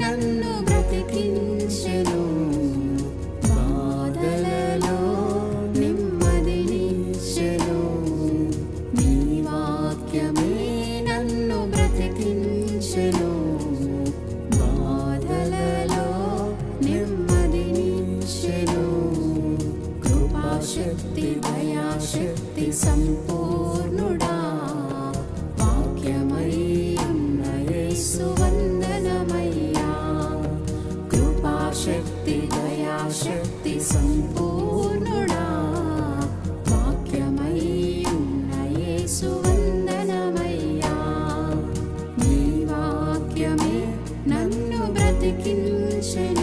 నన్ను బ్రతికించెను, బాధలలో నెమ్మదినిచ్చెను. నీ వాక్యమే నన్ను బ్రతికించెను, బాధలలో నెమ్మదినిచ్చెను. కృపాశక్తి దయాశక్తి సంపూర్ణుడా, వాక్యమై ఉన్న యేసు వందనమయ్యా. కృపాశక్తి దయాశక్తి సంపూర్ణుడా, వాక్యమై ఉన్న యేసు వందనమయ్యా. నీ వాక్యమే నన్ను బ్రతికించెను.